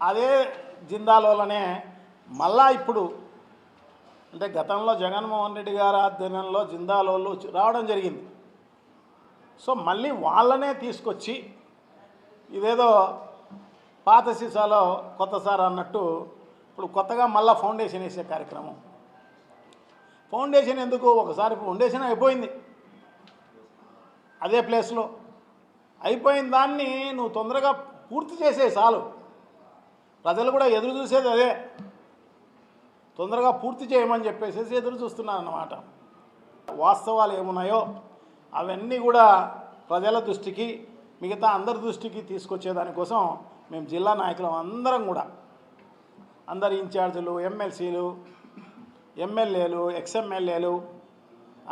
అదే జిందాలోనే మళ్ళా ఇప్పుడు అంటే గతంలో జగన్మోహన్ రెడ్డి గారి ఆధ్వర్యంలో జిందాలోళ్ళు రావడం జరిగింది. సో మళ్ళీ వాళ్ళనే తీసుకొచ్చి ఇదేదో పాత సీసాలో కొత్త సార్ అన్నట్టు ఇప్పుడు కొత్తగా మళ్ళీ ఫౌండేషన్ వేసే కార్యక్రమం. ఫౌండేషన్ ఎందుకు? ఒకసారి ఫౌండేషన్ అయిపోయింది అదే ప్లేస్లో, అయిపోయిన దాన్ని నువ్వు తొందరగా పూర్తి చేసే చాలు. ప్రజలు కూడా ఎదురు చూసేది అదే, తొందరగా పూర్తి చేయమని చెప్పేసి ఎదురు చూస్తున్నారన్నమాట. వాస్తవాలు ఏమున్నాయో అవన్నీ కూడా ప్రజల దృష్టికి, మిగతా అందరి దృష్టికి తీసుకొచ్చేదానికోసం మేము జిల్లా నాయకులం అందరం కూడా, అందరి ఇన్ఛార్జీలు, ఎమ్మెల్సీలు, ఎమ్మెల్యేలు, ఎక్స్ఎమ్మెల్యేలు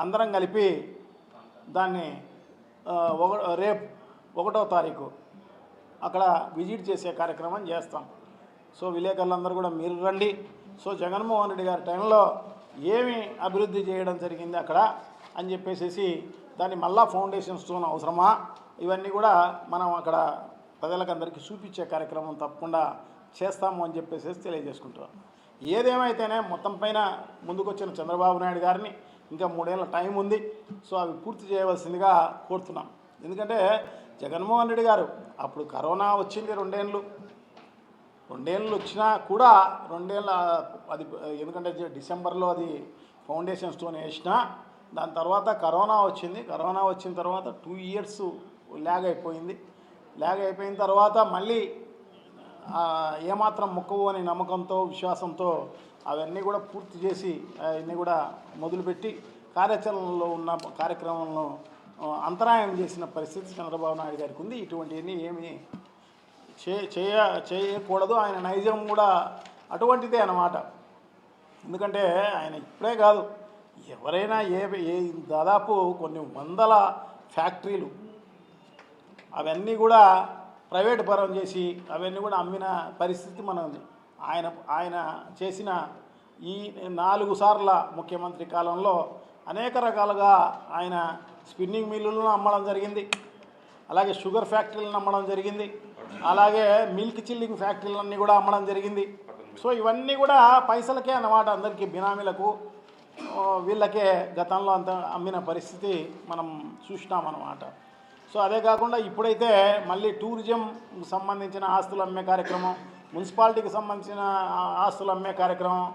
అందరం కలిపి దాన్ని రేపు 1వ తారీఖు అక్కడ విజిట్ చేసే కార్యక్రమం చేస్తాం. సో విలేకరులందరూ కూడా మీరు రండి. సో జగన్మోహన్ రెడ్డి గారి టైంలో ఏమి అభివృద్ధి చేయడం జరిగింది అక్కడ అని చెప్పేసి దాన్ని మళ్ళా ఫౌండేషన్ స్టోన్ అవసరమా, ఇవన్నీ కూడా మనం అక్కడ ప్రజలకందరికీ చూపించే కార్యక్రమం తప్పకుండా చేస్తాము అని చెప్పేసి తెలియజేసుకుంటున్నాం. ఏదేమైతేనే మొత్తం పైన ముందుకొచ్చిన చంద్రబాబు నాయుడు గారిని ఇంకా 3 ఏళ్ళ టైం ఉంది. సో అవి పూర్తి చేయవలసిందిగా కోరుతున్నాం. ఎందుకంటే జగన్మోహన్ రెడ్డి గారు అప్పుడు కరోనా వచ్చింది 2 ఏళ్ళు వచ్చినా కూడా 2 ఏళ్ళ అది, ఎందుకంటే డిసెంబర్లో అది ఫౌండేషన్ స్టోన్ వేసినా దాని తర్వాత కరోనా వచ్చింది. కరోనా వచ్చిన తర్వాత 2 ఇయర్స్ ల్యాగ్ అయిపోయింది. ల్యాగ్ అయిపోయిన తర్వాత మళ్ళీ ఏమాత్రం మొక్కవు అని నమ్మకంతో, విశ్వాసంతో అవన్నీ కూడా పూర్తి చేసి అవన్నీ కూడా మొదలుపెట్టి కార్యాచరణలో ఉన్న కార్యక్రమంలో అంతరాయం చేసిన పరిస్థితి చంద్రబాబు నాయుడు గారికి ఉంది. ఇటువంటివన్నీ ఏమి చేయకూడదు. ఆయన నైజం కూడా అటువంటిదే అన్నమాట. ఎందుకంటే ఆయన ఇప్పుడే కాదు, ఎవరైనా దాదాపు కొన్ని వందల ఫ్యాక్టరీలు అవన్నీ కూడా ప్రైవేట్ పరం చేసి అవన్నీ కూడా అమ్మిన పరిస్థితి మనం ఉంది. ఆయన చేసిన ఈ 4 సార్ల ముఖ్యమంత్రి కాలంలో అనేక రకాలుగా ఆయన స్పిన్నింగ్ మిల్లులను అమ్మడం జరిగింది, అలాగే షుగర్ ఫ్యాక్టరీలను అమ్మడం జరిగింది, అలాగే మిల్క్ చిల్లింగ్ ఫ్యాక్టరీలన్నీ కూడా అమ్మడం జరిగింది. సో ఇవన్నీ కూడా పైసలకే అన్నమాట, అందరికీ బినామీలకు వీళ్ళకే గతంలో అంత అమ్మిన పరిస్థితి మనం చూసినామన్నమాట. సో అదే కాకుండా ఇప్పుడైతే మళ్ళీ టూరిజంకి సంబంధించిన ఆస్తులు అమ్మే కార్యక్రమం, మున్సిపాలిటీకి సంబంధించిన ఆస్తులు అమ్మే కార్యక్రమం,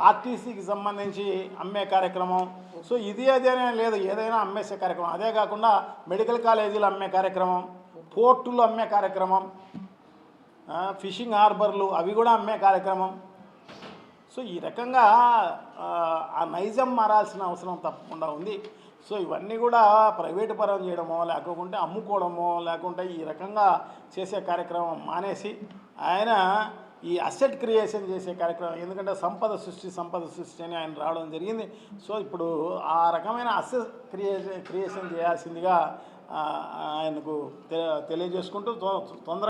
ఆర్టీసీకి సంబంధించి అమ్మే కార్యక్రమం. సో ఇది అదేనే లేదు, ఏదైనా అమ్మేసే కార్యక్రమం. అదే కాకుండా మెడికల్ కాలేజీలు అమ్మే కార్యక్రమం, పోర్టులు అమ్మే కార్యక్రమం, ఫిషింగ్ హార్బర్లు అవి కూడా అమ్మే కార్యక్రమం. సో ఈ రకంగా ఆ నైజం మారాల్సిన అవసరం తప్పకుండా ఉంది. సో ఇవన్నీ కూడా ప్రైవేటు పరం చేయడమో, లేకుంటే అమ్ముకోవడమో, లేకుంటే ఈ రకంగా చేసే కార్యక్రమం మానేసి ఆయన ఈ అసెట్ క్రియేషన్ చేసే కార్యక్రమం, ఎందుకంటే సంపద సృష్టి అని ఆయన రావడం జరిగింది. సో ఇప్పుడు ఆ రకమైన అసెట్ క్రియేషన్ చేయాల్సిందిగా ఆయనకు తెలియజేసుకుంటూ తొందరగా